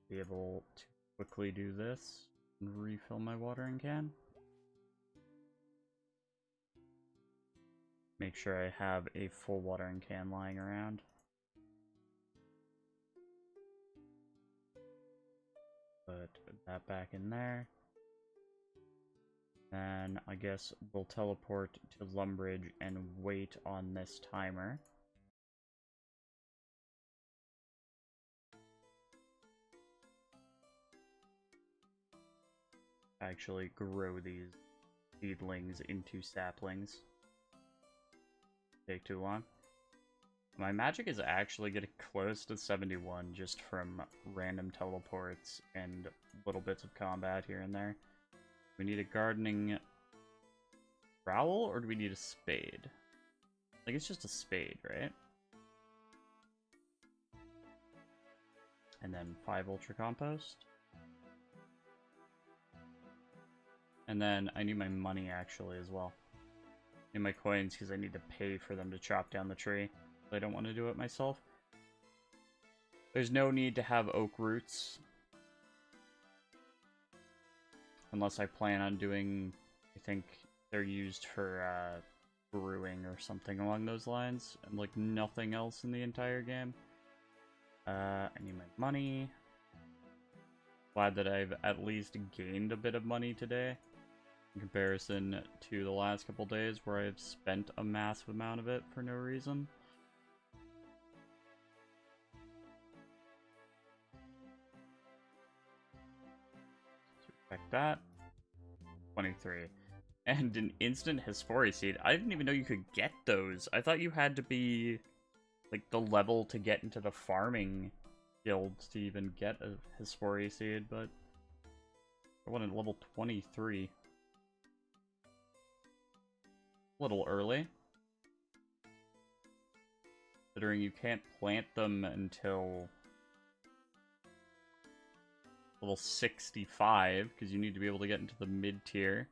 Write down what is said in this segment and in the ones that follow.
be able to quickly do this and refill my watering can. Make sure I have a full watering can lying around. Put that back in there. Then I guess we'll teleport to Lumbridge and wait on this timer. Actually grow these seedlings into saplings. Take too long. My magic is actually getting close to 71 just from random teleports and little bits of combat here and there. We need a gardening trowel, or do we need a spade? Like, it's just a spade, right? And then 5 ultra compost. And then I need my money, actually, as well. I need my coins, because I need to pay for them to chop down the tree. I don't want to do it myself. There's no need to have oak roots. Unless I plan on doing... I think they're used for brewing or something along those lines. And, like, nothing else in the entire game. I need my money. Glad that I've at least gained a bit of money today. In comparison to the last couple days where I've spent a massive amount of it for no reason. So check that. 23. And an instant Hesperia seed. I didn't even know you could get those. I thought you had to be like the level to get into the farming guilds to even get a Hesperia seed, but I wanted level 23. A little early. Considering you can't plant them until level 65, because you need to be able to get into the mid-tier.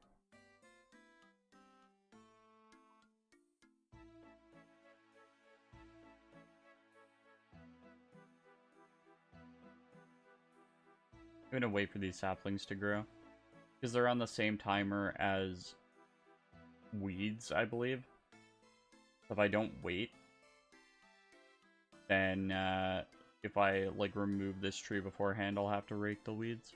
I'm gonna wait for these saplings to grow. Because they're on the same timer as weeds, I believe. If I don't wait, then if I like remove this tree beforehand, I'll have to rake the weeds.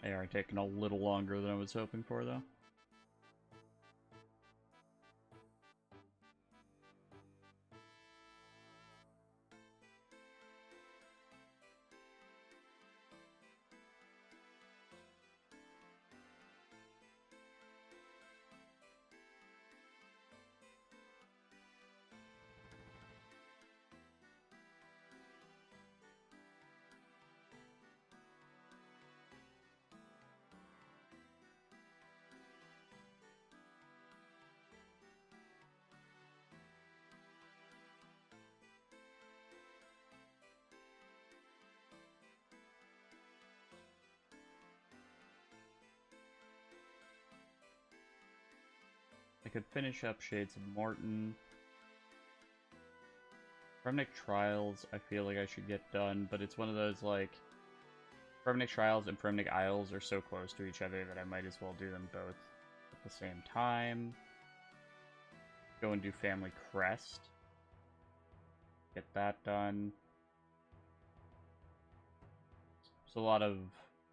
They are taking a little longer than I was hoping for, though. I could finish up Shades of Morton. Fremnic Trials, I feel like I should get done, but it's one of those, like... Fremnic Trials and Fremnic Isles are so close to each other that I might as well do them both at the same time. Go and do Family Crest. Get that done. There's a lot of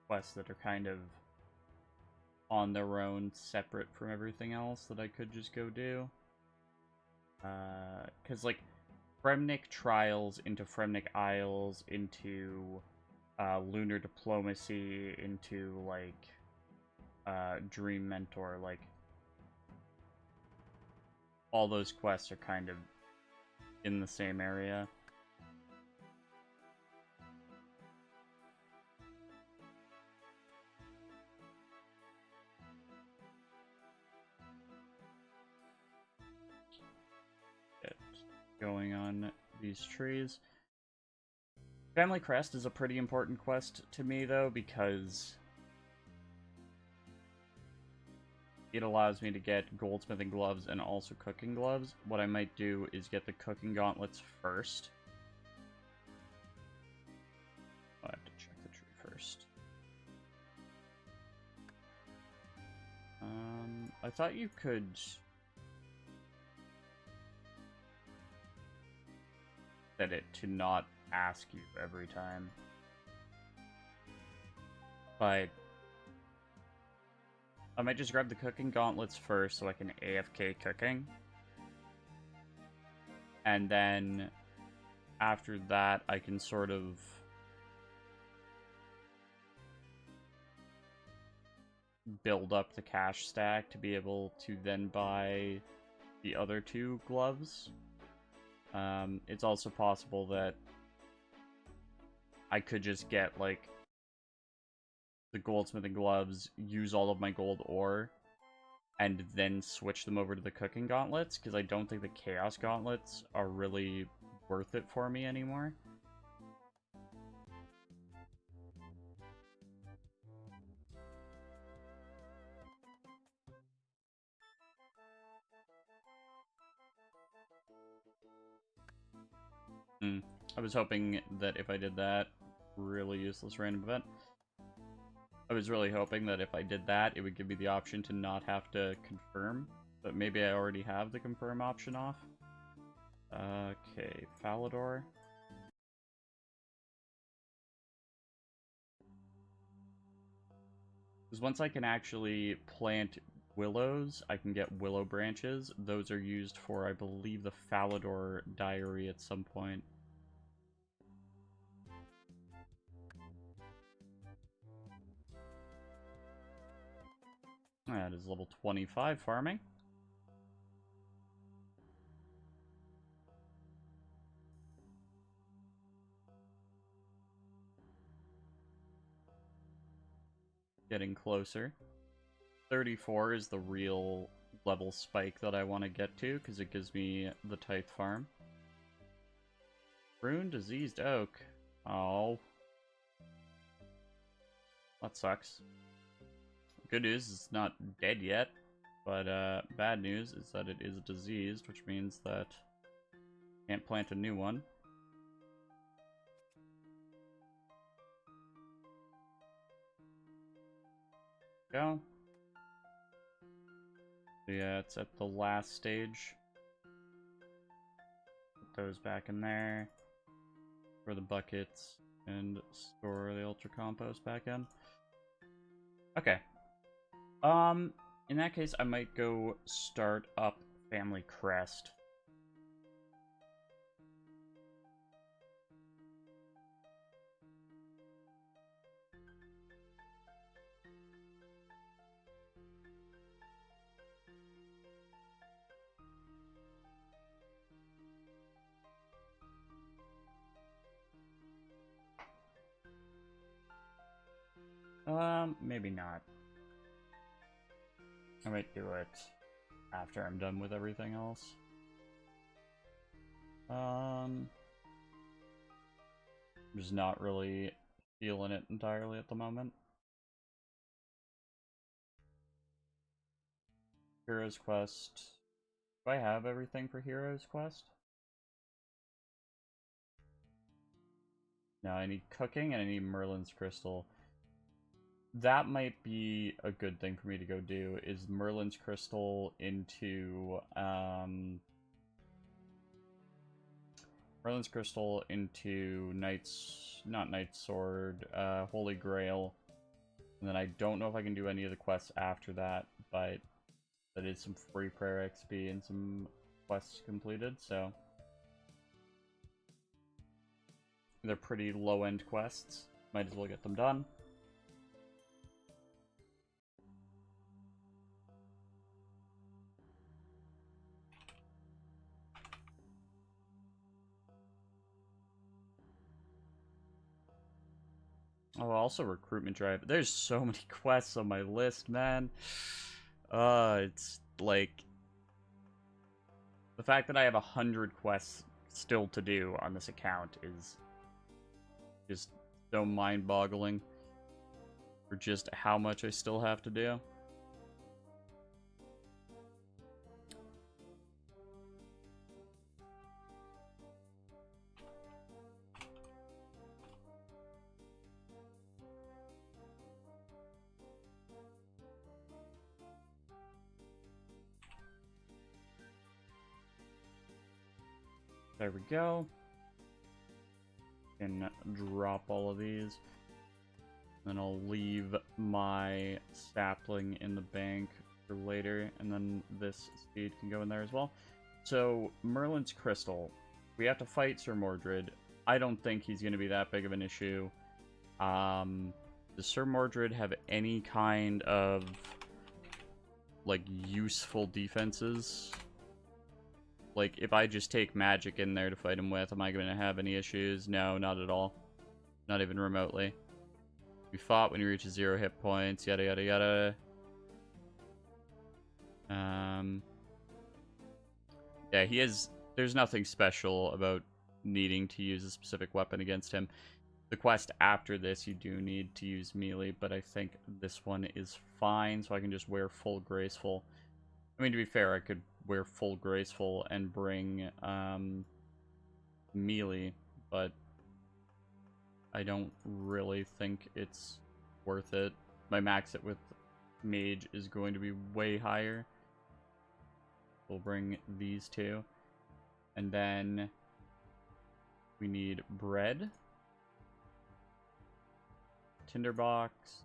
quests that are kind of on their own, separate from everything else that I could just go do. Because, like, Fremnic Trials into Fremnic Isles, into Lunar Diplomacy, into, like, Dream Mentor, like, all those quests are kind of in the same area. going on these trees. Family Crest is a pretty important quest to me, though, because it allows me to get goldsmithing gloves and also cooking gloves. What I might do is get the cooking gauntlets first. I have to check the tree first. I thought you could set it to not ask you every time. But I might just grab the cooking gauntlets first so I can AFK cooking. And then after that, I can sort of build up the cash stack to be able to then buy the other two gloves. It's also possible that I could just get, like, the goldsmithing gloves, use all of my gold ore, and then switch them over to the cooking gauntlets, because I don't think the chaos gauntlets are really worth it for me anymore. I was hoping that if I did that, really useless random event. I was really hoping that if I did that, it would give me the option to not have to confirm, but maybe I already have the confirm option off. Okay, Falador. Because once I can actually plant willows, I can get willow branches. Those are used for, I believe, the Falador diary at some point. That is level 25 farming. Getting closer. 34 is the real level spike that I want to get to, because it gives me the Tithe farm. Ruined diseased oak. Oh. That sucks. Good news, it's not dead yet, but bad news is that it is diseased, which means that I can't plant a new one. Go. Yeah, it's at the last stage. Put those back in there for the buckets and store the ultra compost back in. Okay. In that case, I might go start up Family Crest. Maybe not. I might do it after I'm done with everything else. I'm just not really feeling it entirely at the moment. Hero's Quest. Do I have everything for Hero's Quest? No, I need cooking and I need Merlin's Crystal. That might be a good thing for me to go do, is Merlin's Crystal into, Merlin's Crystal into not Knight's Sword, Holy Grail. And then I don't know if I can do any of the quests after that, but that is some free prayer XP and some quests completed, so. They're pretty low-end quests. Might as well get them done. Oh, also recruitment drive. There's so many quests on my list, man. It's like the fact that I have 100 quests still to do on this account is just so mind-boggling for just how much I still have to do. There we go. Can drop all of these. Then I'll leave my sapling in the bank for later, and then this seed can go in there as well. So, Merlin's Crystal. We have to fight Sir Mordred. I don't think he's going to be that big of an issue. Does Sir Mordred have any kind of, like, useful defenses? Like, if I just take magic in there to fight him with, am I going to have any issues? No, not at all. Not even remotely. We fought when he reaches 0 hit points, yada yada yada. Yeah, he is... There's nothing special about needing to use a specific weapon against him. The quest after this, you do need to use melee, but I think this one is fine, so I can just wear full graceful. I mean, to be fair, I could wear full graceful and bring melee, but I don't really think it's worth it. My max it with mage is going to be way higher. We'll bring these two. And then we need bread, tinderbox,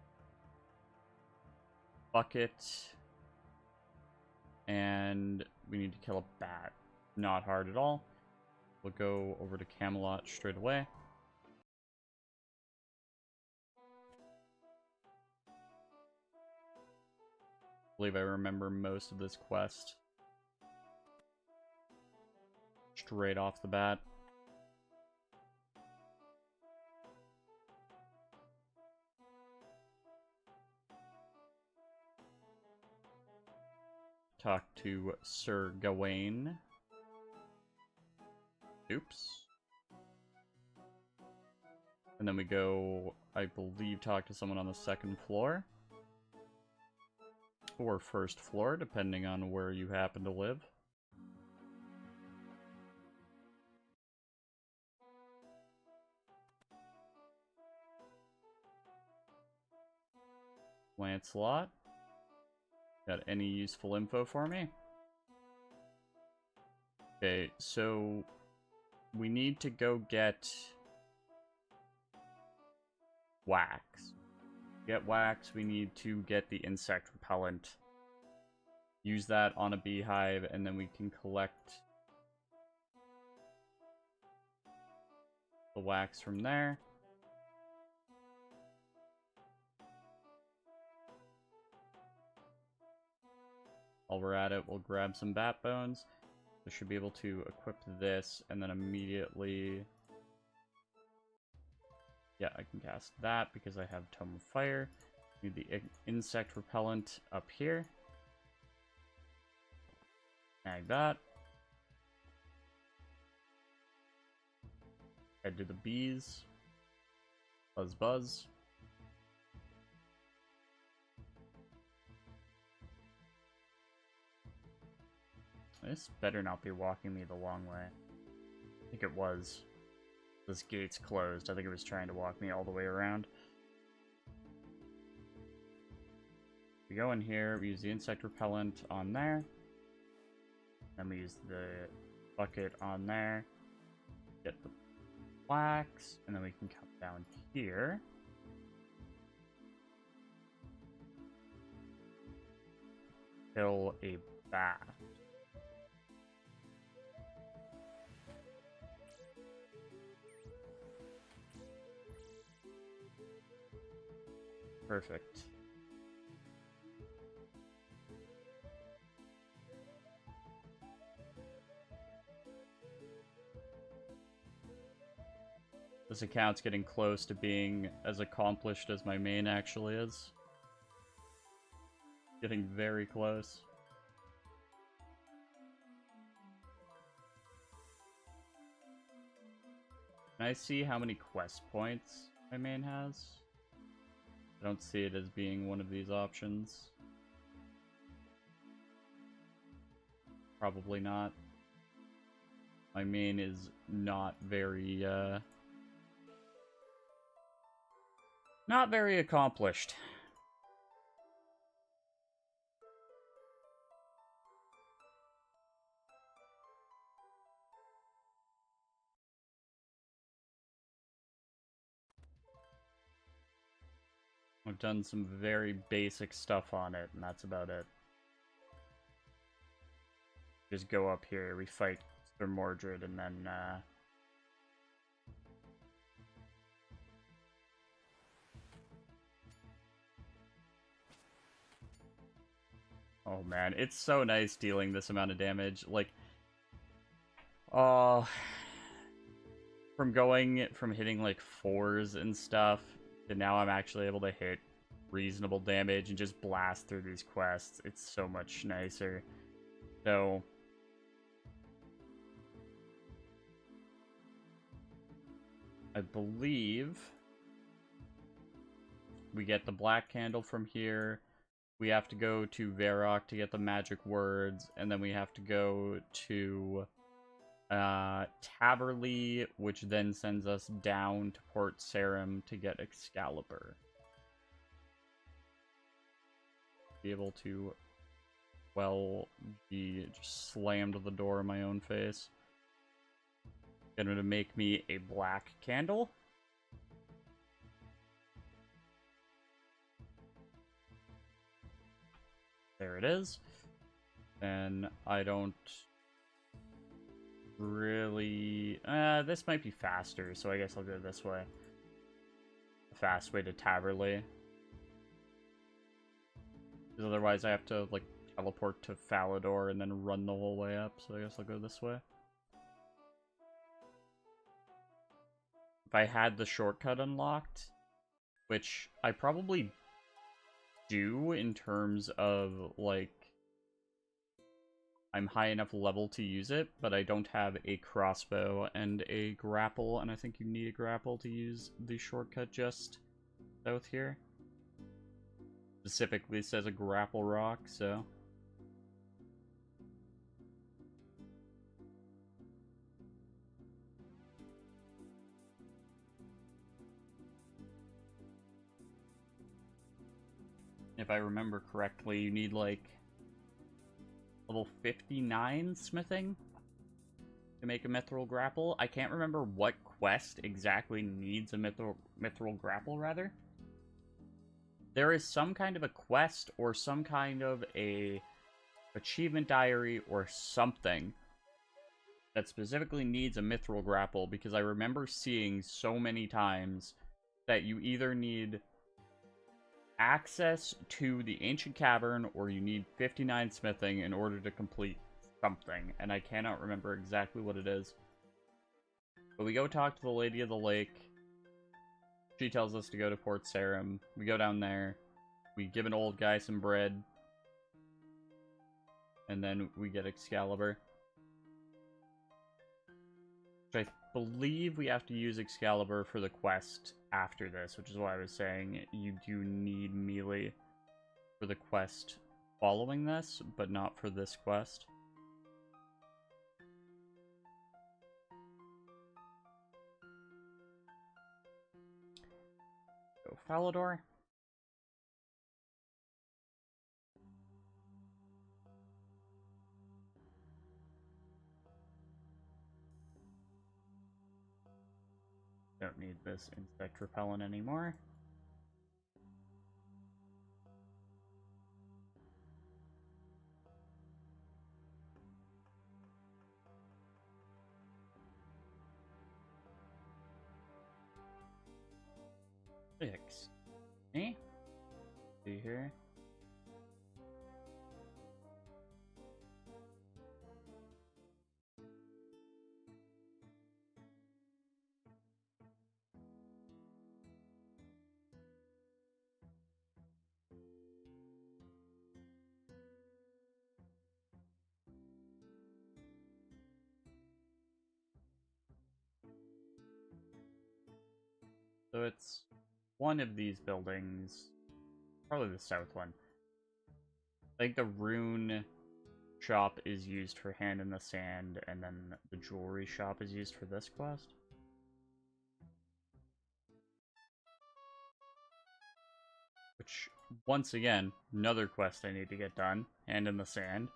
bucket, and we need to kill a bat. Not hard at all. We'll go over to Camelot straight away. I believe I remember most of this quest straight off the bat. Talk to Sir Gawain. Oops. And then we go, I believe, talk to someone on the 2nd floor. Or 1st floor, depending on where you happen to live. Lancelot. Got any useful info for me? Okay, so we need to go get wax. To get wax, we need to get the insect repellent. Use that on a beehive, and then we can collect the wax from there. While we're at it, we'll grab some bat bones. We should be able to equip this, and then immediately... Yeah, I can cast that because I have Tome of Fire. Need the insect repellent up here. Snag that. Head to the bees. Buzz buzz. This better not be walking me the long way. I think it was. This gate's closed. I think it was trying to walk me all the way around. We go in here, we use the insect repellent on there. Then we use the bucket on there. Get the wax, and then we can come down here. Kill a bat. Perfect. This account's getting close to being as accomplished as my main actually is. Getting very close. Can I see how many quest points my main has? I don't see it as being one of these options. Probably not. My main is not very accomplished. I've done some very basic stuff on it, and that's about it. Just go up here, we fight Sir Mordred, and then, oh man, it's so nice dealing this amount of damage. Like, from hitting like 4s and stuff, to now I'm actually able to hit reasonable damage and just blast through these quests. It's so much nicer. So, I believe we get the black candle from here. We have to go to Varrock to get the magic words, and then we have to go to Taverley, which then sends us down to Port Sarim to get Excalibur. Be able to, well, be just slammed the door in my own face. Gonna make me a black candle. There it is. And I don't really... this might be faster, so I guess I'll go this way. A fast way to Taverley. Because otherwise I have to, like, teleport to Falador and then run the whole way up, so I guess I'll go this way. If I had the shortcut unlocked, which I probably do in terms of, like, I'm high enough level to use it, but I don't have a crossbow and a grapple, and I think you need a grapple to use the shortcut just south here. Specifically says a grapple rock, so... If I remember correctly, you need, like, level 59 smithing to make a mithril grapple. I can't remember what quest exactly needs a mithril grapple, rather. There is some kind of a quest or some kind of a achievement diary or something that specifically needs a mithril grapple, because I remember seeing so many times that you either need access to the ancient cavern or you need 59 smithing in order to complete something, and I cannot remember exactly what it is. But we go talk to the Lady of the Lake. She tells us to go to Port Sarim. We go down there. We give an old guy some bread. And then we get Excalibur. Which I believe we have to use Excalibur for the quest after this, which is why I was saying you do need melee for the quest following this, but not for this quest. Go Falador. Don't need this insect repellent anymore. Six. See here. So it's one of these buildings, probably the south one. I think the rune shop is used for Hand in the Sand, and then the jewelry shop is used for this quest. Which, once again, another quest I need to get done, Hand in the Sand.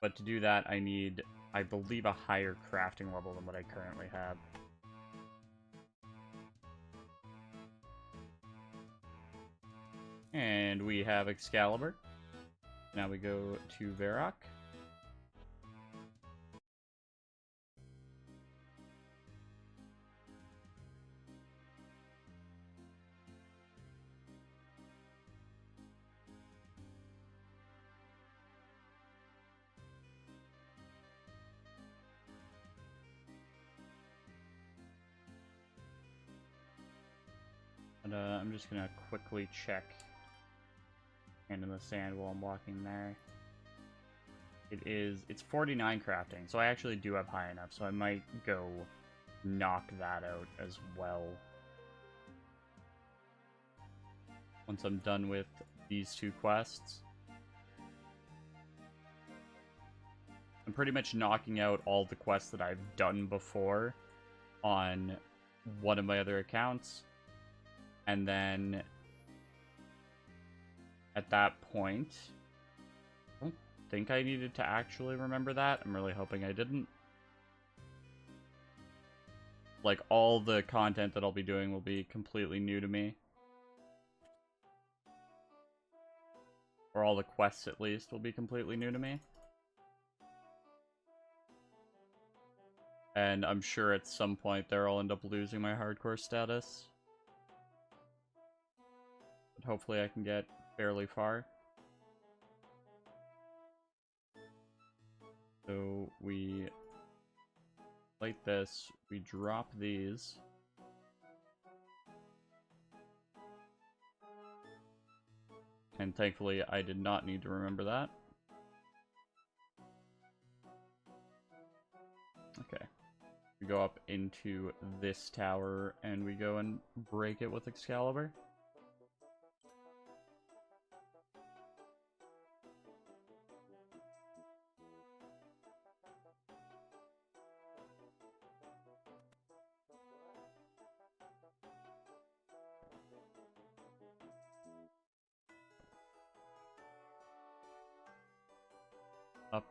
But to do that, I need, I believe, a higher crafting level than what I currently have. And we have Excalibur. Now we go to Varrock. And I'm just gonna quickly check Hand in the Sand while I'm walking there. It's 49 crafting, so I actually do have high enough, so I might go knock that out as well. Once I'm done with these two quests. I'm pretty much knocking out all the quests that I've done before on one of my other accounts. And then at that point, I don't think I needed to actually remember that. I'm really hoping I didn't. Like, all the content that I'll be doing will be completely new to me. Or all the quests, at least, will be completely new to me. And I'm sure at some point there I'll end up losing my hardcore status. But hopefully I can get fairly far. So we light this, we drop these. And thankfully I did not need to remember that. Okay. We go up into this tower and we go and break it with Excalibur. Up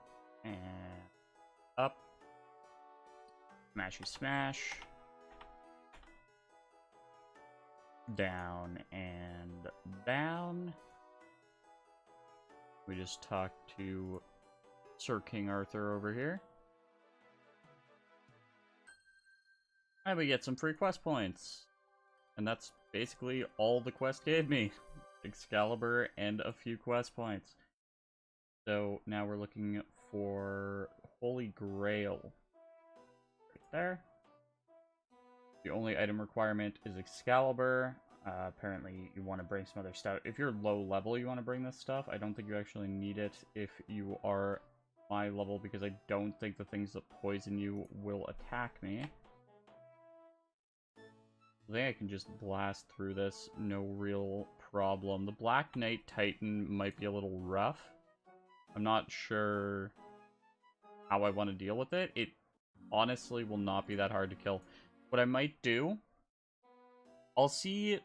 and up. Smashy smash. Down and down. We just talked to Sir King Arthur over here. And we get some free quest points. And that's basically all the quest gave me. Excalibur and a few quest points. So now we're looking for Holy Grail. Right there. The only item requirement is Excalibur. Apparently you want to bring some other stuff. If you're low level, you want to bring this stuff. I don't think you actually need it if you are high level, because I don't think the things that poison you will attack me. I think I can just blast through this, no real problem. The Black Knight Titan might be a little rough. I'm not sure how I want to deal with it. It honestly will not be that hard to kill. What I might do, I'll see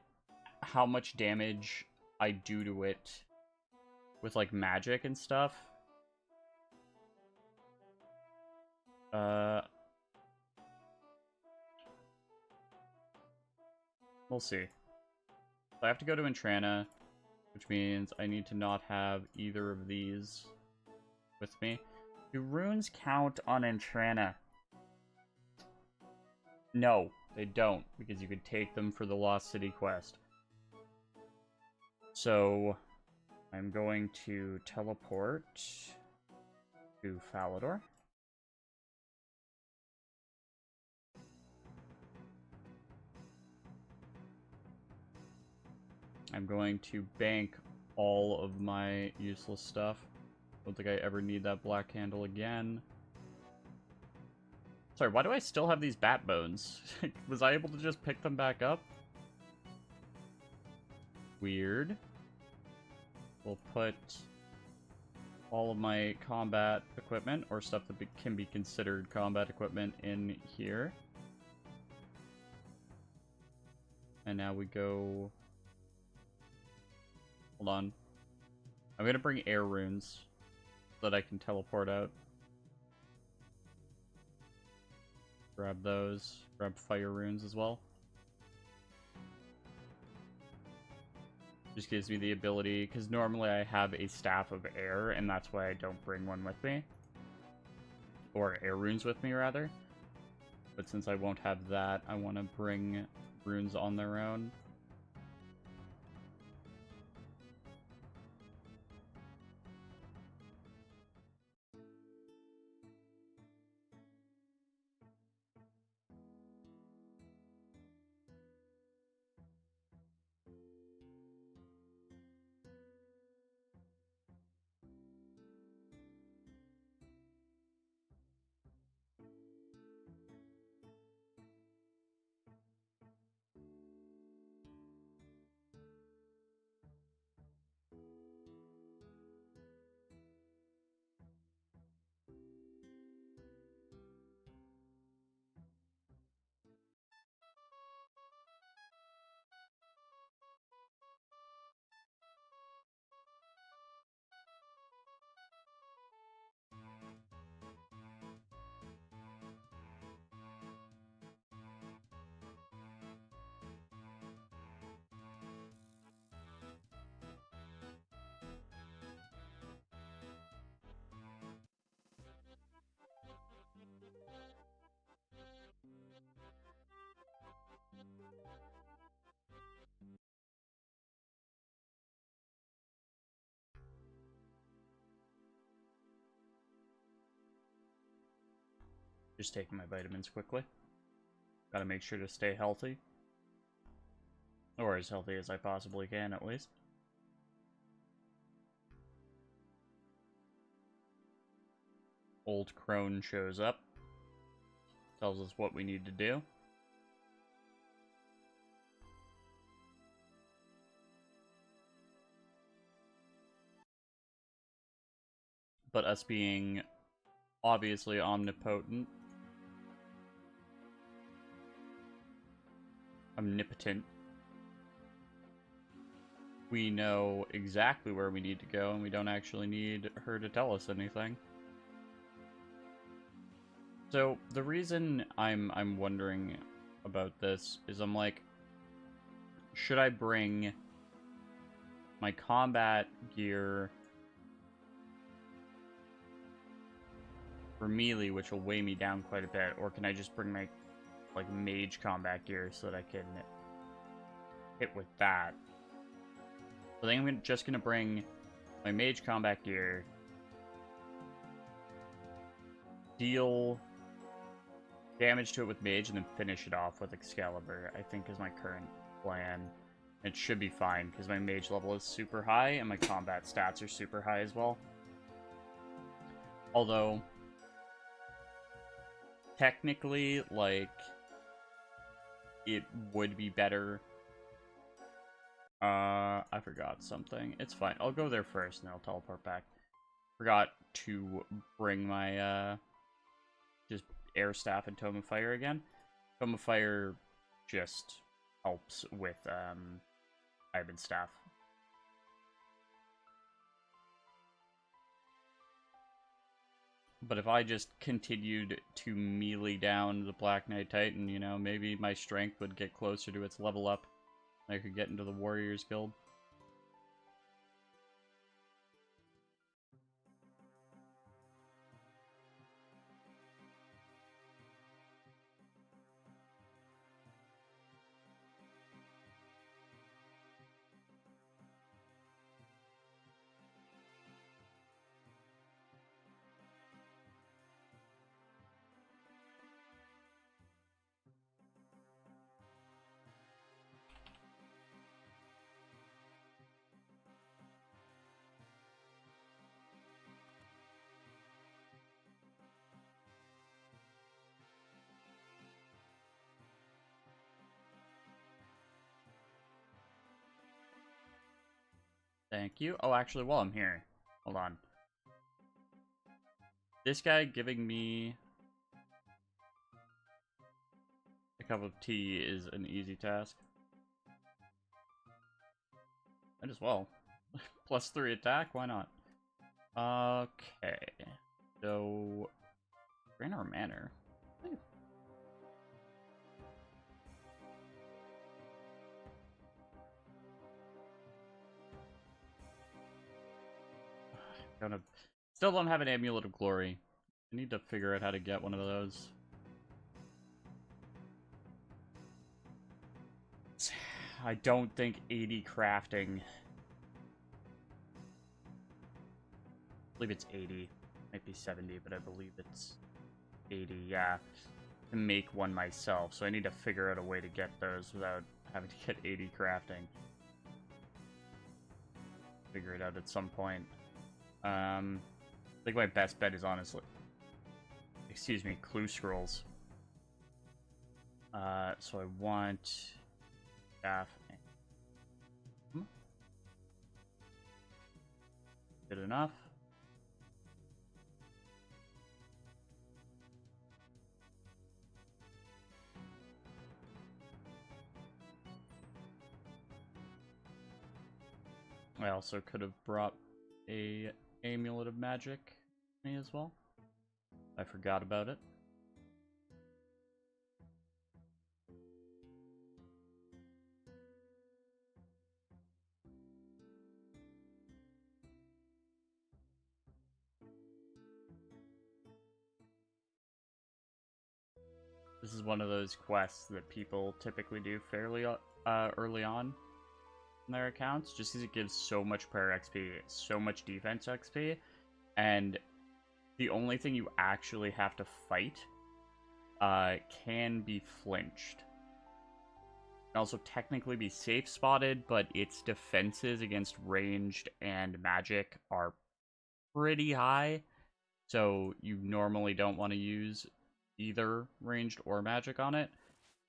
how much damage I do to it with, like, magic and stuff. We'll see. So I have to go to Entrana, which means I need to not have either of these with me. Do runes count on Entrana? No, they don't, because you could take them for the Lost City quest. So I'm going to teleport to Falador. I'm going to bank all of my useless stuff. Don't think I ever need that black candle again. Sorry, why do I still have these bat bones? Was I able to just pick them back up? Weird. We'll put all of my combat equipment, or stuff that can be considered combat equipment, in here. And now we go... Hold on. I'm gonna bring air runes so that I can teleport out. Grab those. Grab fire runes as well. Just gives me the ability, because normally I have a staff of air, and that's why I don't bring one with me. Or air runes with me, rather. But since I won't have that, I want to bring runes on their own. Just taking my vitamins quickly. Gotta make sure to stay healthy. Or as healthy as I possibly can, at least. Old crone shows up. Tells us what we need to do. But us being obviously omnipotent, omnipotent, we know exactly where we need to go, and we don't actually need her to tell us anything. So the reason I'm wondering about this is I'm like, should I bring my combat gear for melee, which will weigh me down quite a bit, or can I just bring my like mage combat gear so that I can hit with that? So I think I'm just gonna bring my mage combat gear, deal damage to it with mage, and then finish it off with Excalibur, I think is my current plan. It should be fine, because my mage level is super high, and my combat stats are super high as well. Although, technically, like, it would be better. I forgot something. It's fine. I'll go there first, and then I'll teleport back. Forgot to bring my, just air staff and tome of fire again. Tome of fire just helps with, Ivan staff. But if I just continued to melee down the Black Knight Titan, you know, maybe my strength would get closer to its level up. I could get into the Warriors Guild. Thank you. Oh, actually, while I'm here, hold on. This guy giving me a cup of tea is an easy task. Might as well. +3 attack, why not? Okay. So, Raynor Manor. Still don't have an Amulet of Glory. I need to figure out how to get one of those. I don't think 80 crafting. I believe it's 80. Might be 70, but I believe it's 80, yeah. To make one myself, so I need to figure out a way to get those without having to get 80 crafting. Figure it out at some point. I think my best bet is honestly, excuse me, clue scrolls. So I want staff. Good enough. I also could have brought a Amulet of Magic with me as well. I forgot about it. This is one of those quests that people typically do fairly early on in their accounts, just because it gives so much prayer XP, so much defense XP, and the only thing you actually have to fight can be flinched. It can also technically be safe spotted, but its defenses against ranged and magic are pretty high, so you normally don't want to use either ranged or magic on it,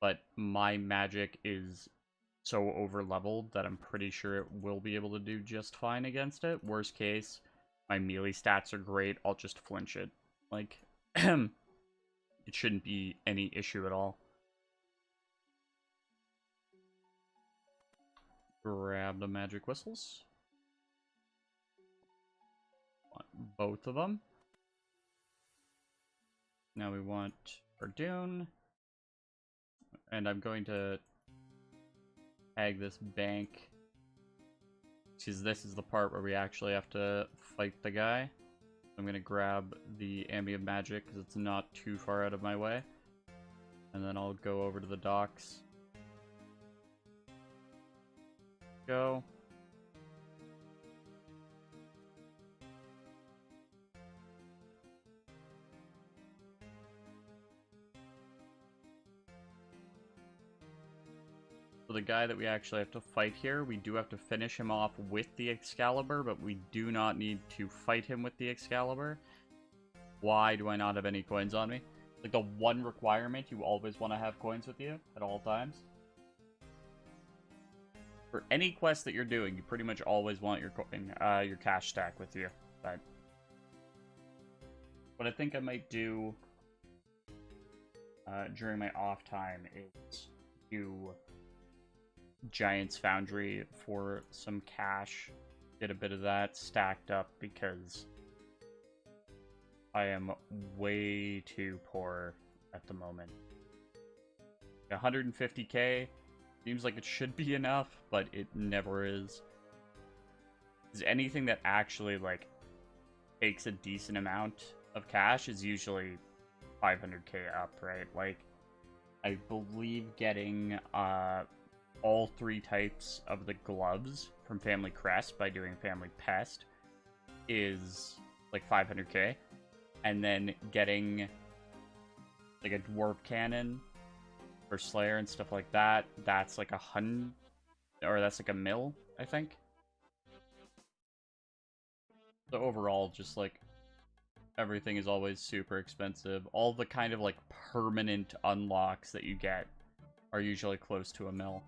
but my magic is so over leveled that I'm pretty sure it will be able to do just fine against it. Worst case, my melee stats are great, I'll just flinch it. Like, it shouldn't be any issue at all. Grab the magic whistles. Want both of them. Now we want our Dune. And I'm going to tag this bank, because this is the part where we actually have to fight the guy. I'm going to grab the ambient magic because it's not too far out of my way. And then I'll go over to the docks. Go. So the guy that we actually have to fight here, we do have to finish him off with the Excalibur, but we do not need to fight him with the Excalibur. Why do I not have any coins on me? Like, the one requirement, you always want to have coins with you at all times. For any quest that you're doing, you pretty much always want your coin, your cash stack with you. But what I think I might do during my off time is do Giant's Foundry for some cash. Get a bit of that stacked up because I am way too poor at the moment. 150k seems like it should be enough, but it never is. Because anything that actually, like, takes a decent amount of cash is usually 500k up, right? Like, I believe getting all 3 types of the gloves from Family Crest by doing Family Pest is like 500k. And then getting like a dwarf cannon for Slayer and stuff like that, that's like 100, or that's like a mil, I think. So overall, just like everything is always super expensive. All the kind of like permanent unlocks that you get are usually close to a mil.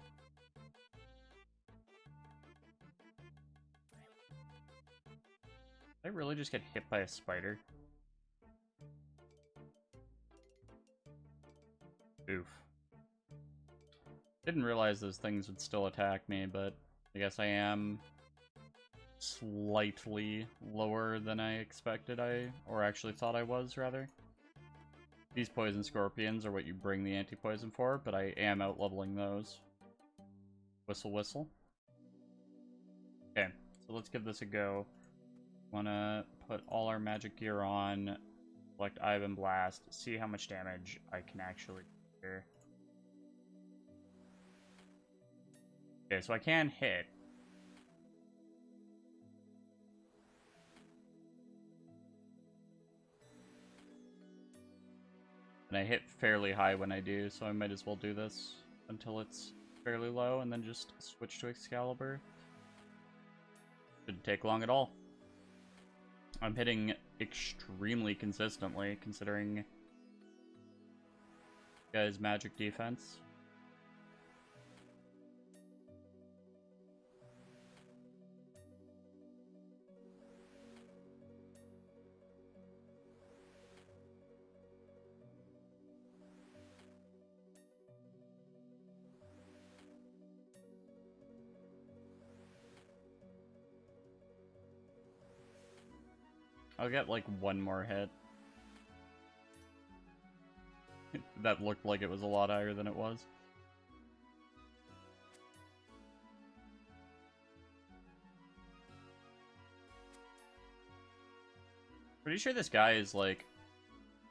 Did I really just get hit by a spider? Oof. Didn't realize those things would still attack me, but I guess I am slightly lower than I expected or actually thought I was, rather. These poison scorpions are what you bring the anti-poison for, but I am out-leveling those. Whistle, whistle. Okay, so let's give this a go. Wanna put all our magic gear on, select Ivan Blast, see how much damage I can actually do here. Okay, so I can hit. And I hit fairly high when I do, so I might as well do this until it's fairly low, and then just switch to Excalibur. Shouldn't take long at all. I'm hitting extremely consistently, considering guys' magic defense. I'll get like one more hit. That looked like it was a lot higher than it was. Pretty sure this guy is like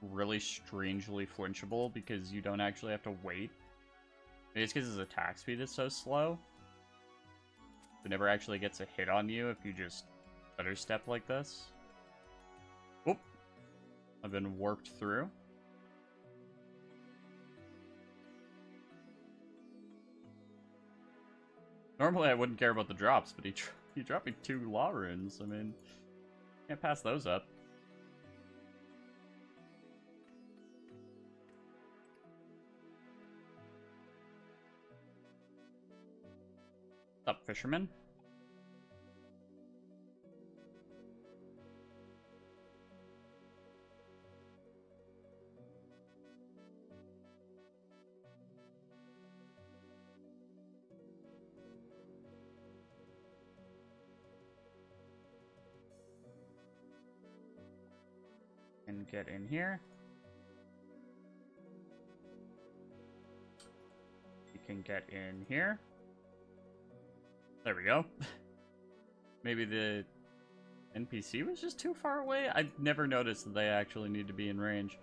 really strangely flinchable because you don't actually have to wait. Maybe it's because his attack speed is so slow. It never actually gets a hit on you if you just stutter step like this. Oop. I've been warped through. Normally I wouldn't care about the drops, but he dropped me 2 law runes. I mean, can't pass those up. What's up, fisherman? And get in here. You can get in here. There we go. Maybe the NPC was just too far away? I've never noticed that they actually need to be in range.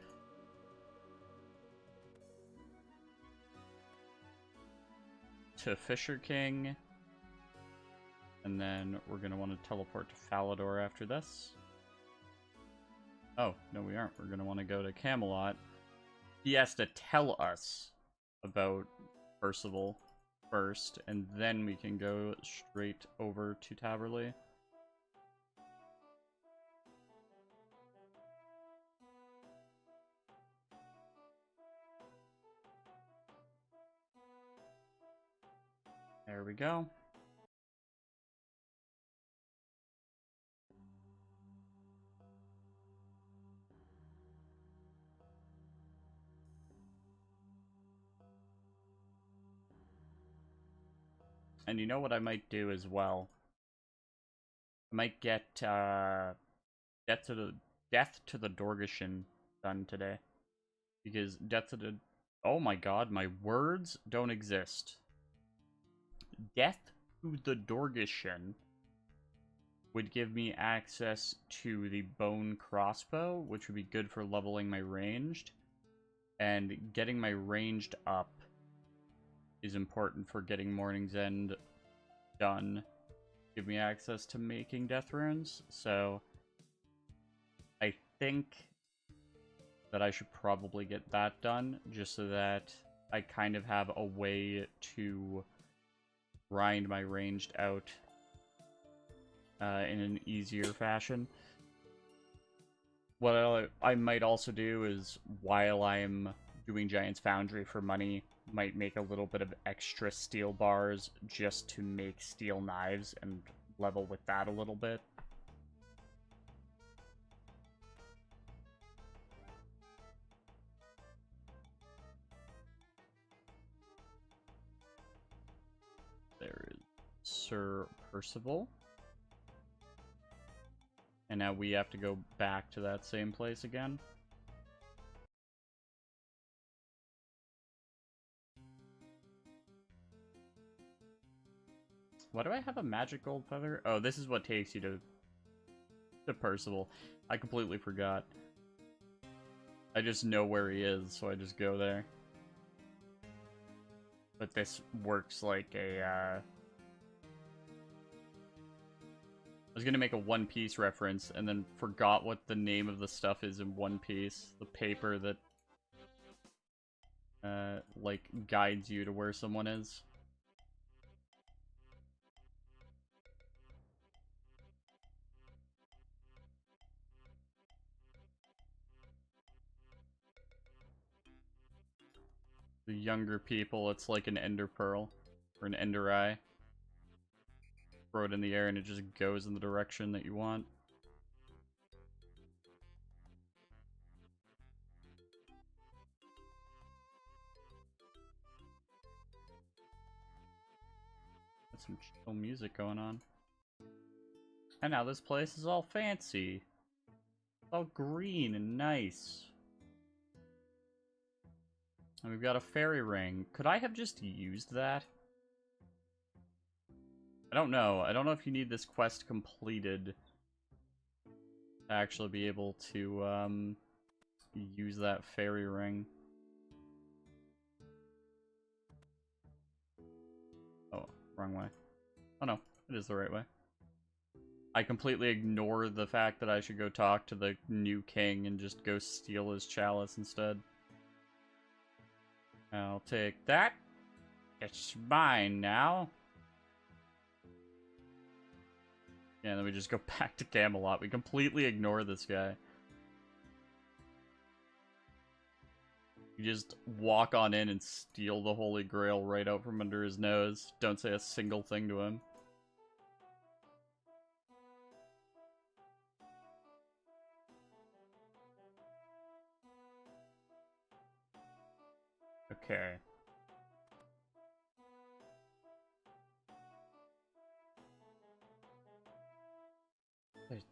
To Fisher King. And then we're going to want to teleport to Falador after this. Oh, no we aren't. We're going to want to go to Camelot. He has to tell us about Percival first, and then we can go straight over to Taverley. There we go. And you know what I might do as well? I might get Death to the Dorgeshin done today. Because Death to the... Oh my god, my words don't exist. Death to the Dorgeshin would give me access to the bone crossbow, which would be good for leveling my ranged. And getting my ranged up is important for getting Morning's End done. Give me access to making death runes, so I think that I should probably get that done, just so that I kind of have a way to grind my ranged out in an easier fashion. What I might also do is, while I'm doing Giant's Foundry for money, might make a little bit of extra steel bars just to make steel knives and level with that a little bit. Sir Percival. And now we have to go back to that same place again. Why do I have a magic gold feather? Oh, this is what takes you to Percival. I completely forgot. I just know where he is, so I just go there. But this works like a, I was gonna make a One Piece reference, and then forgot what the name of the stuff is in One Piece. The paper that, like, guides you to where someone is. The younger people, it's like an ender pearl, or an ender eye. Throw it in the air and it just goes in the direction that you want. Got some chill music going on. And now this place is all fancy. It's all green and nice. And we've got a fairy ring. Could I have just used that? I don't know. I don't know if you need this quest completed to actually be able to, use that fairy ring. Oh, wrong way. Oh no, it is the right way. I completely ignore the fact that I should go talk to the new king and just go steal his chalice instead. I'll take that. It's mine now. Yeah, then we just go back to Camelot. We completely ignore this guy. You just walk on in and steal the Holy Grail right out from under his nose. Don't say a single thing to him. Okay.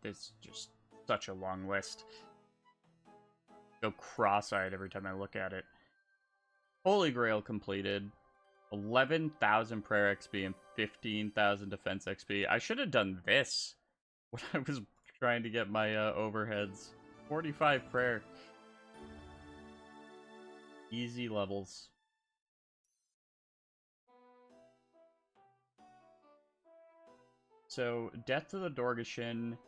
There's just such a long list. Go cross-eyed every time I look at it. Holy Grail completed. 11,000 prayer XP and 15,000 defense XP. I should have done this when I was trying to get my overheads. 45 prayer. Easy levels. So, Death to the Dorgeshin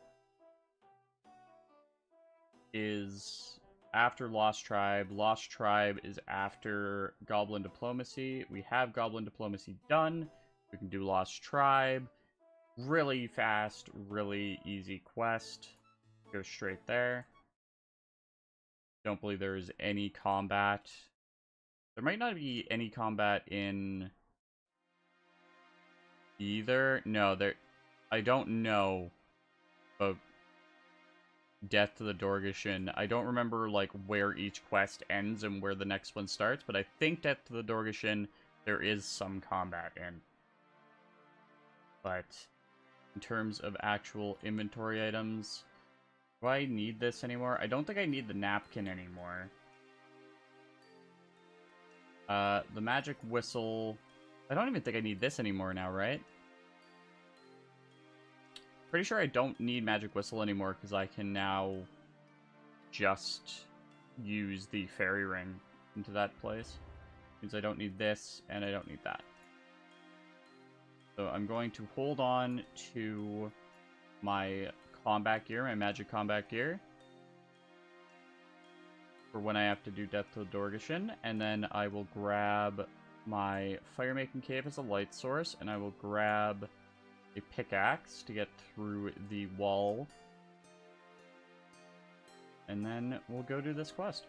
is after Lost Tribe. Lost Tribe is after Goblin Diplomacy. We have Goblin Diplomacy done. We can do Lost Tribe. Really fast, really easy quest. Go straight there. Don't believe there is any combat. There might not be any combat in either. No, there... I don't know about Death to the Dorgeshin. I don't remember, like, where each quest ends and where the next one starts, but I think Death to the Dorgeshin, there is some combat in. But in terms of actual inventory items, do I need this anymore? I don't think I need the napkin anymore. The magic whistle... I don't even think I need this anymore now, right? Pretty sure I don't need Magic Whistle anymore because I can now just use the fairy ring into that place. Means I don't need this and I don't need that. So I'm going to hold on to my combat gear, my magic combat gear, for when I have to do Death to the Dorgeshin, and then I will grab my Fire-Making Cape as a light source, and I will grab a pickaxe to get through the wall. And then we'll go do this quest.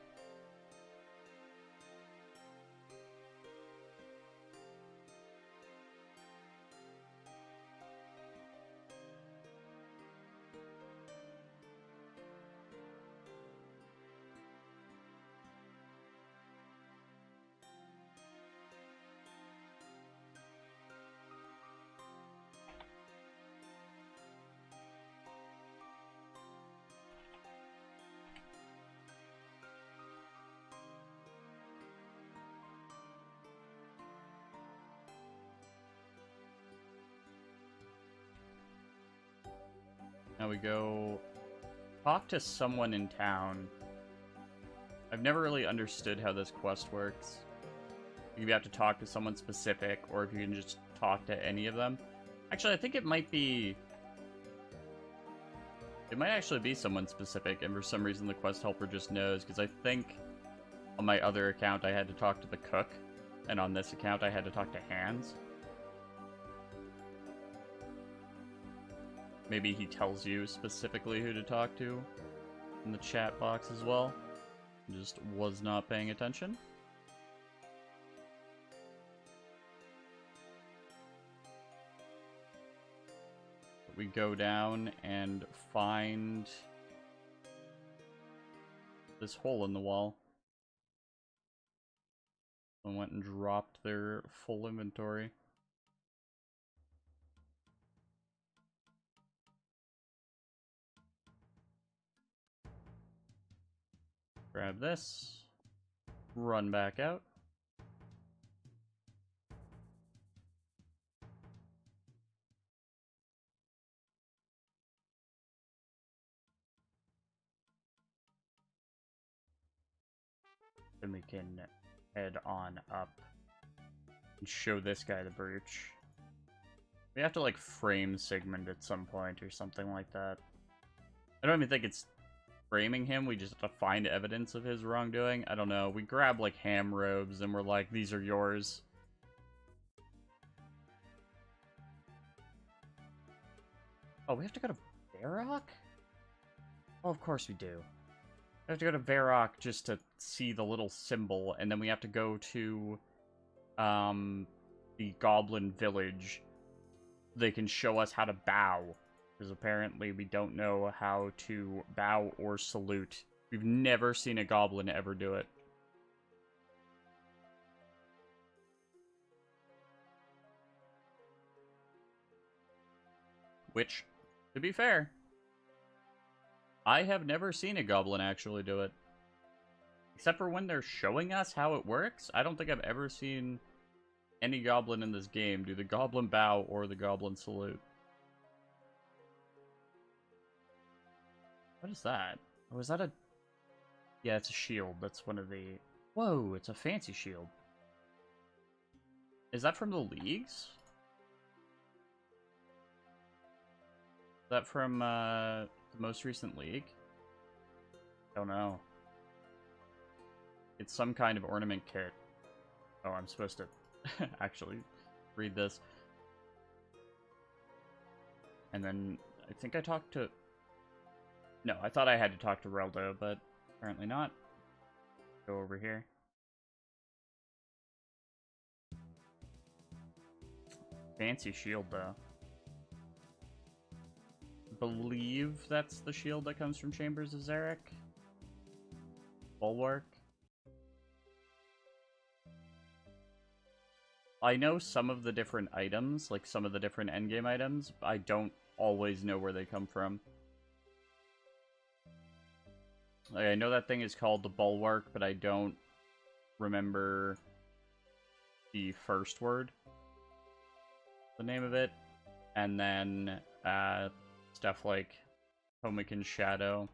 Now we go talk to someone in town. I've never really understood how this quest works. If you have to talk to someone specific, or if you can just talk to any of them. Actually, I think it might be... It might actually be someone specific, and for some reason the quest helper just knows, because I think on my other account I had to talk to the cook, and on this account I had to talk to Hans. Maybe he tells you specifically who to talk to in the chat box as well. Just was not paying attention. We go down and find this hole in the wall. Someone went and dropped their full inventory. Grab this. Run back out. Then we can head on up and show this guy the brooch. We have to, like, frame Sigmund at some point or something like that. I don't even think it's framing him, we just have to find evidence of his wrongdoing. I don't know. We grab, like, ham robes and we're like, these are yours. Oh, we have to go to Varrock? Oh, of course we do. We have to go to Varrock just to see the little symbol, and then we have to go to the Goblin Village. They can show us how to bow, because apparently we don't know how to bow or salute. We've never seen a goblin ever do it. Which, to be fair, I have never seen a goblin actually do it. Except for when they're showing us how it works, I don't think I've ever seen any goblin in this game do the goblin bow or the goblin salute. What is that? Oh, is that a... Yeah, it's a shield. That's one of the... Whoa, it's a fancy shield. Is that from the Leagues? Is that from the most recent League? Don't know. It's some kind of ornament kit. Oh, I'm supposed to actually read this. And then I think I talked to... No, I thought I had to talk to Reldo, but apparently not. Go over here. Fancy shield, though. Believe that's the shield that comes from Chambers of Zarek. Bulwark. I know some of the different items, like some of the different endgame items, but I don't always know where they come from. Like, I know that thing is called the Bulwark, but I don't remember the first word, the name of it, and then stuff like Homican Shadow.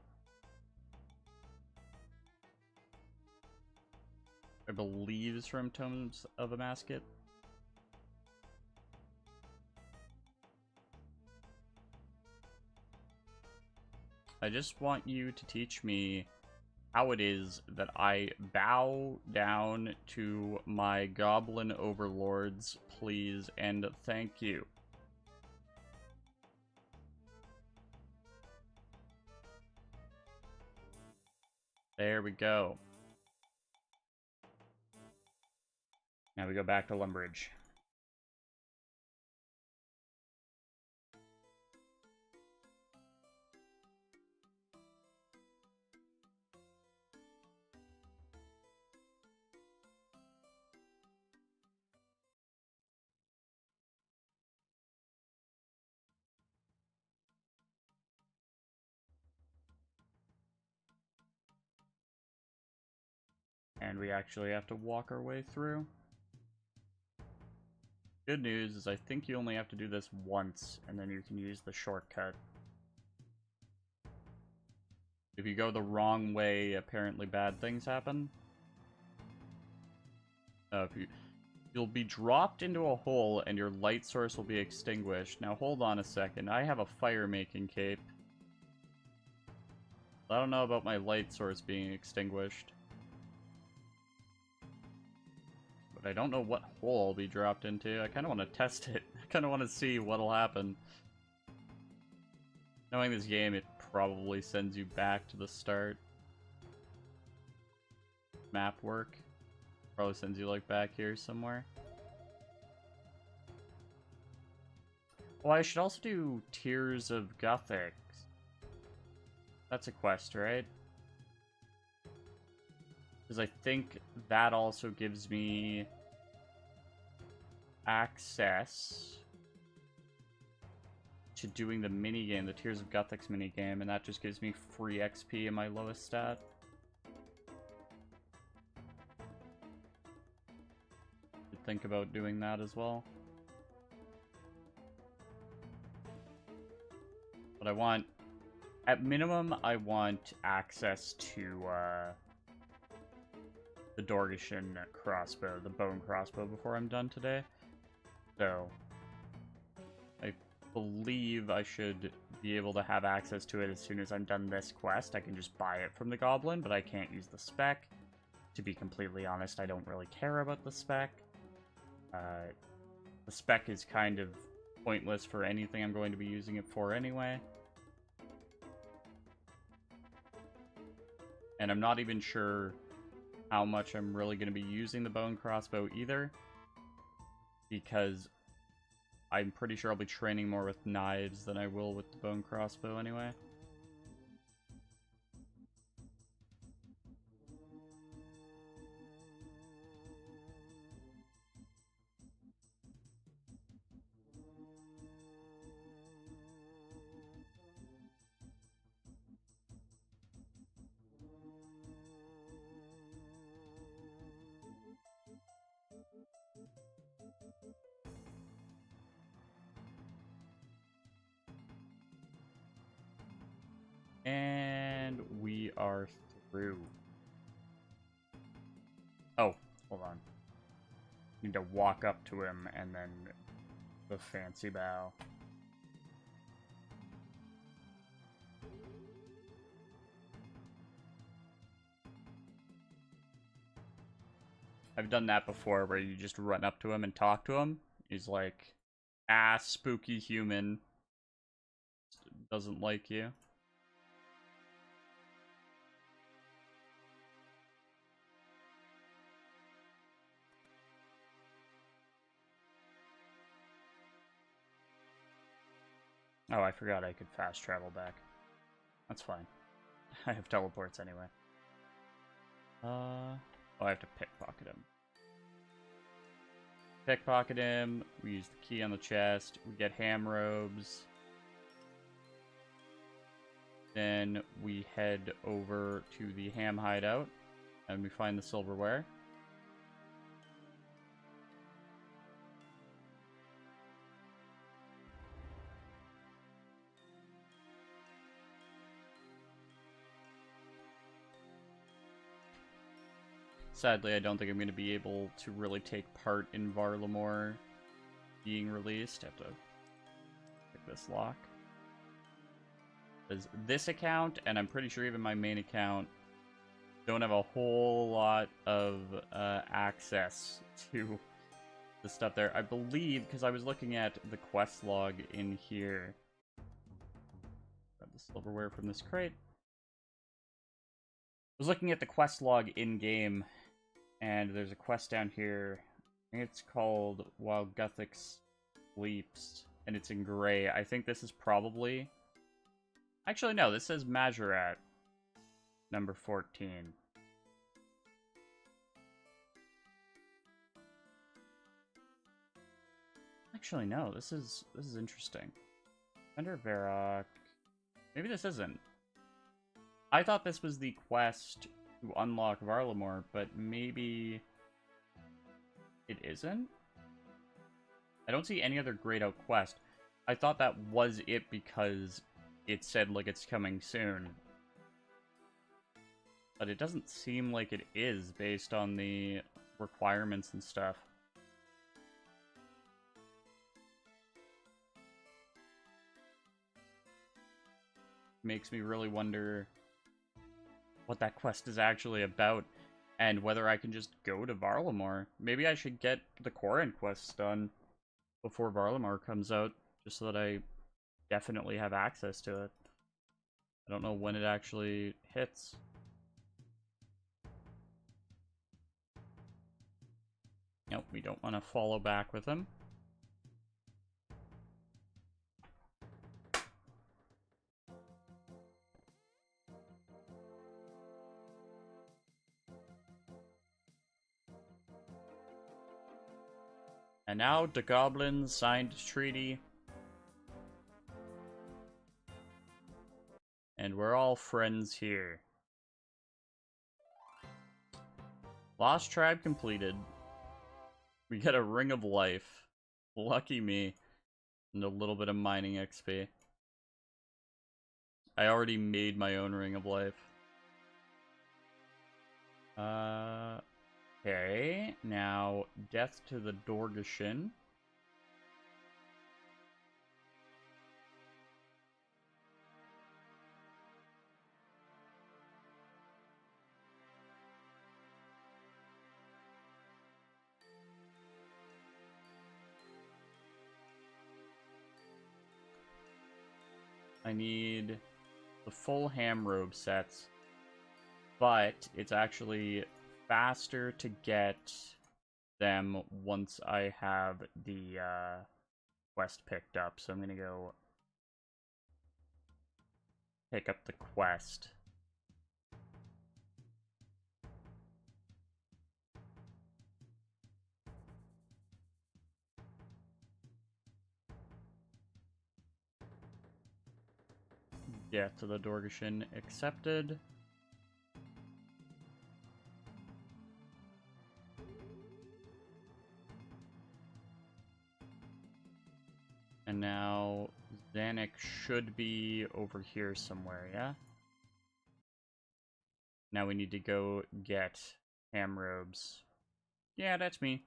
I believe is from Tomes of a Masket. I just want you to teach me how it is that I bow down to my goblin overlords, please, and thank you. There we go. Now we go back to Lumbridge. And we actually have to walk our way through. Good news is I think you only have to do this once, and then you can use the shortcut. If you go the wrong way, apparently bad things happen. You'll be dropped into a hole and your light source will be extinguished. Now hold on a second. I have a fire-making cape. I don't know about my light source being extinguished. But I don't know what hole I'll be dropped into. I kind of want to test it. I kind of want to see what'll happen. Knowing this game, it probably sends you back to the start. Map work. Probably sends you, like, back here somewhere. Well, I should also do Tears of Gothic. That's a quest, right? Because I think that also gives me access to doing the minigame, the Tears of Gothic's minigame, and that just gives me free XP in my lowest stat. Should think about doing that as well. But I want, at minimum, I want access to the Dorgishan crossbow, the bone crossbow, before I'm done today. So I believe I should be able to have access to it as soon as I'm done this quest. I can just buy it from the goblin, but I can't use the spec. To be completely honest, I don't really care about the spec. The spec is kind of pointless for anything I'm going to be using it for anyway. And I'm not even sure how much I'm really going to be using the bone crossbow either, because I'm pretty sure I'll be training more with knives than I will with the bone crossbow anyway. And we are through. Oh, hold on. Need to walk up to him and then the fancy bow. I've done that before where you just run up to him and talk to him. He's like, ah, spooky human. Doesn't like you. Oh, I forgot I could fast travel back. That's fine. I have teleports anyway. Oh, I have to pickpocket him. Pickpocket him. We use the key on the chest. We get ham robes. Then we head over to the ham hideout. And we find the silverware. Sadly, I don't think I'm going to be able to really take part in Varlamore being released. I have to pick this lock. Because this account, and I'm pretty sure even my main account, don't have a whole lot of access to the stuff there. I believe, because I was looking at the quest log in here. Grab the silverware from this crate. I was looking at the quest log in-game, and there's a quest down here. I think it's called While Gothic Sleeps, and it's in gray. I think this is probably... Actually, no, this says Majorat, number 14. Actually, no, this is interesting. Under Varrock... Maybe this isn't. I thought this was the quest to unlock Varlamore, but maybe it isn't? I don't see any other grayed out quest. I thought that was it because it said, like, it's coming soon. But it doesn't seem like it is based on the requirements and stuff. Makes me really wonder what that quest is actually about, and whether I can just go to Varlamore. Maybe I should get the Corrin quests done before Varlamore comes out, just so that I definitely have access to it. I don't know when it actually hits. Nope, we don't want to follow back with him. And now the goblins signed a treaty. And we're all friends here. Lost Tribe completed. We get a Ring of Life. Lucky me. And a little bit of mining XP. I already made my own Ring of Life. Okay. Now, Death to the Dorgashin. I need the full ham robe sets, but it's actually faster to get them once I have the quest picked up. So I'm gonna go pick up the quest. Yeah, to the Dorgashin accepted. And now Zanuck should be over here somewhere, yeah? Now we need to go get ham robes. Yeah, that's me.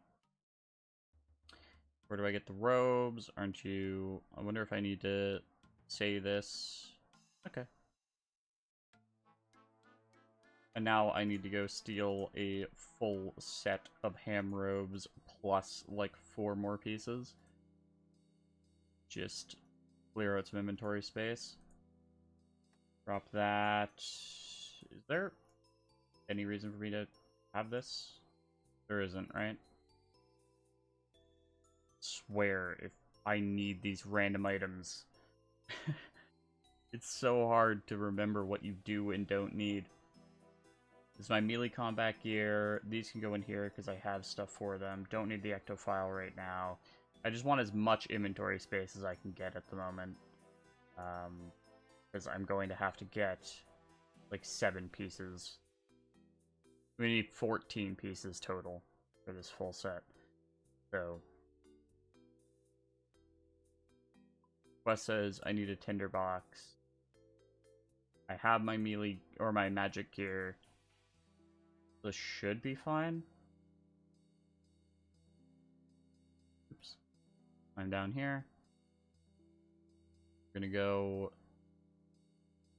Where do I get the robes? Aren't you... I wonder if I need to say this. Okay. And now I need to go steal a full set of ham robes plus like 4 more pieces. Just clear out some inventory space. Drop that. Is there any reason for me to have this? There isn't, right? Swear if I need these random items. It's so hard to remember what you do and don't need. This is my melee combat gear. These can go in here because I have stuff for them. Don't need the ectophile right now. I just want as much inventory space as I can get at the moment. Because I'm going to have to get like 7 pieces. We need 14 pieces total for this full set. So quest says I need a tinderbox. I have my melee or my magic gear. This should be fine. Oops. I'm down here. We're gonna go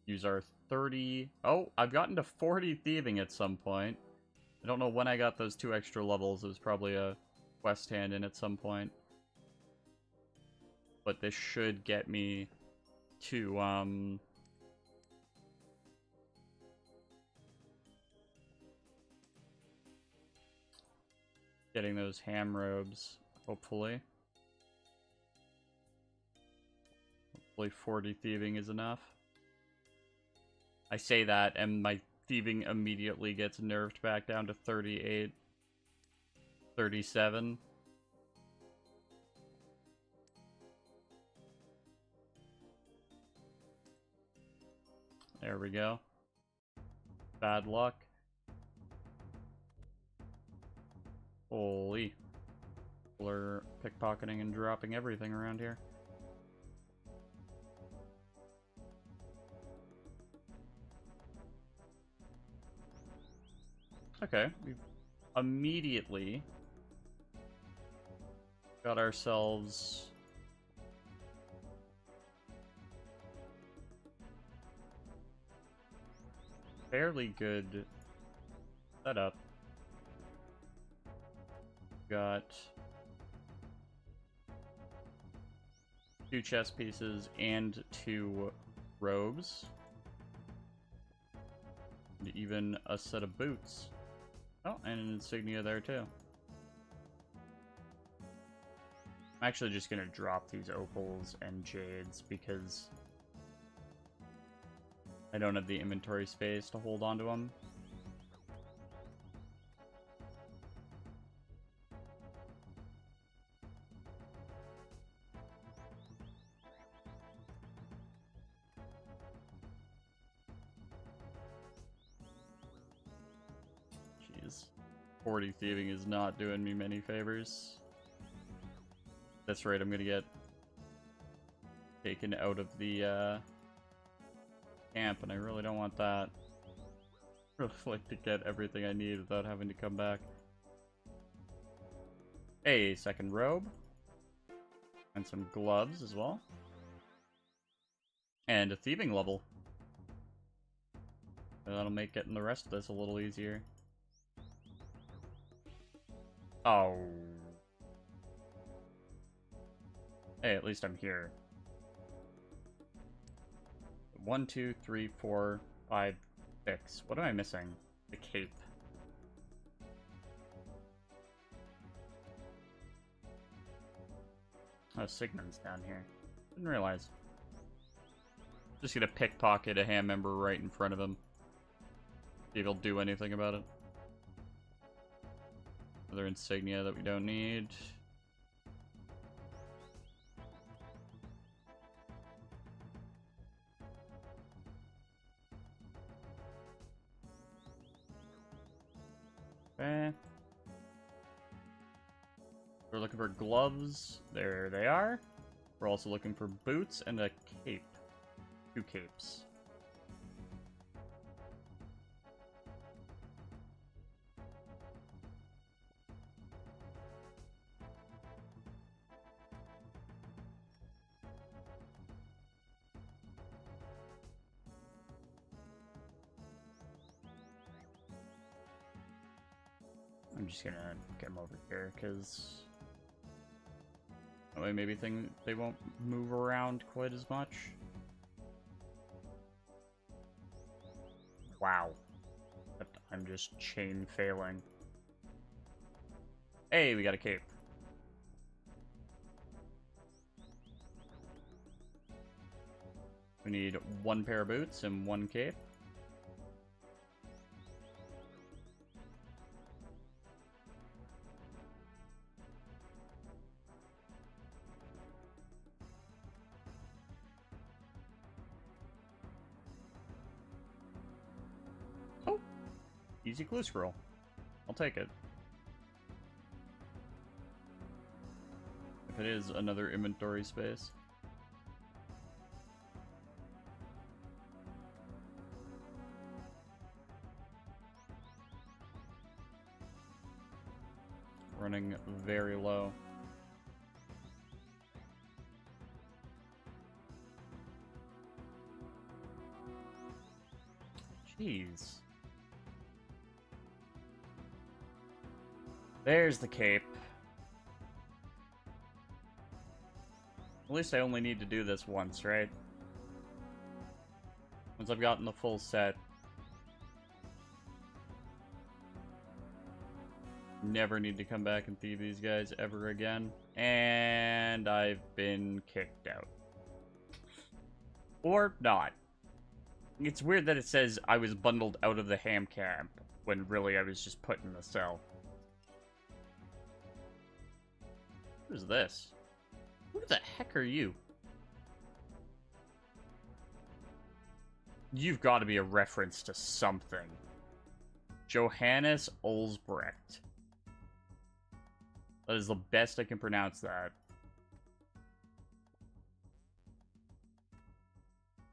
use our 30. Oh, I've gotten to 40 thieving at some point. I don't know when I got those 2 extra levels. It was probably a quest hand in at some point. But this should get me to, getting those ham robes, hopefully. Hopefully 40 thieving is enough. I say that, and my thieving immediately gets nerfed back down to 38. 37. There we go. Bad luck. Holy. People are pickpocketing and dropping everything around here. Okay, we've immediately got ourselves fairly good setup. Got 2 chess pieces and 2 robes. And even a set of boots. Oh, and an insignia there too. I'm actually just gonna drop these opals and jades because I don't have the inventory space to hold onto them. Jeez. 40 thieving is not doing me many favors. That's right, I'm gonna get taken out of the camp, and I really don't want that. I really like to get everything I need without having to come back. A second robe. And some gloves as well. And a thieving level. That'll make getting the rest of this a little easier. Oh. Hey, at least I'm here. 1, 2, 3, 4, 5, 6. What am I missing? The cape. Oh, Signum's down here. Didn't realize. Just gonna pickpocket a ham member right in front of him. See if he'll do anything about it. Other insignia that we don't need. Okay. We're looking for gloves. There they are. We're also looking for boots and a cape. 2 capes. I'm just gonna get them over here, because that way maybe they won't move around quite as much. Wow. But I'm just chain failing. Hey, we got a cape. We need 1 pair of boots and 1 cape. Oh! Easy clue scroll. I'll take it. If it is another inventory space. Running very low. Jeez. There's the cape. At least I only need to do this once, right? Once I've gotten the full set. Never need to come back and thieve these guys ever again. And I've been kicked out. Or not. It's weird that it says I was bundled out of the ham camp, when really I was just put in the cell. Who's this? Who the heck are you? You've got to be a reference to something. Johannes Olsbrecht. That is the best I can pronounce that.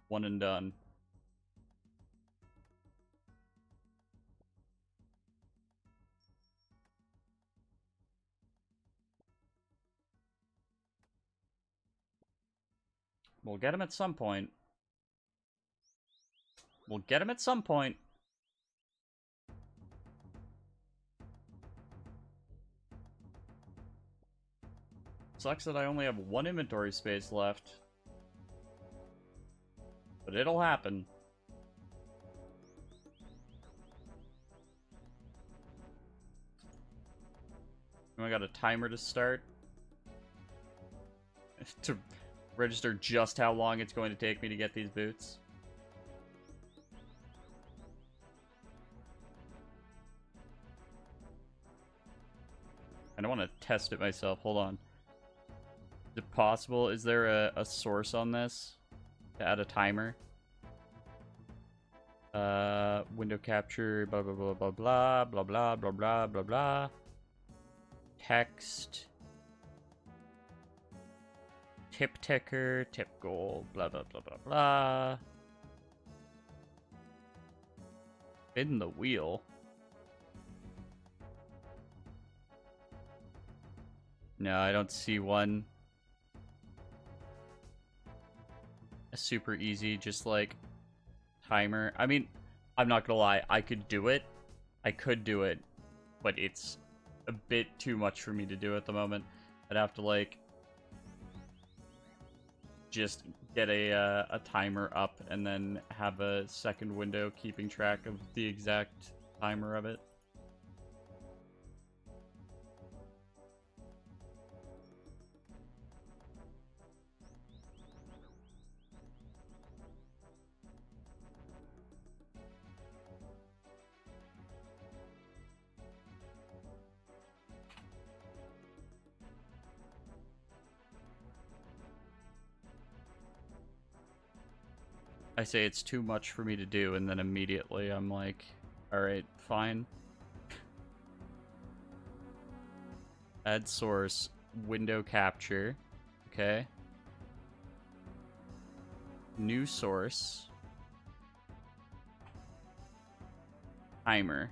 One and done. We'll get him at some point. We'll get him at some point. Sucks that I only have one inventory space left. But it'll happen. I got a timer to start. To register just how long it's going to take me to get these boots. I don't want to test it myself. Hold on. Is it possible? Is there a source on this to add a timer? Window capture, blah, blah, blah, blah, blah, blah, blah, blah, blah, blah, blah. Text. Tip ticker, tip goal, blah, blah, blah, blah, blah. Spin the wheel. No, I don't see one. A super easy, just like timer. I mean, I'm not gonna lie, I could do it. I could do it, but it's a bit too much for me to do at the moment. I'd have to like just get a timer up and then have a second window keeping track of the exact timer of it. I say it's too much for me to do, and then immediately I'm like, alright, fine. Add source, window capture, okay. New source. Timer.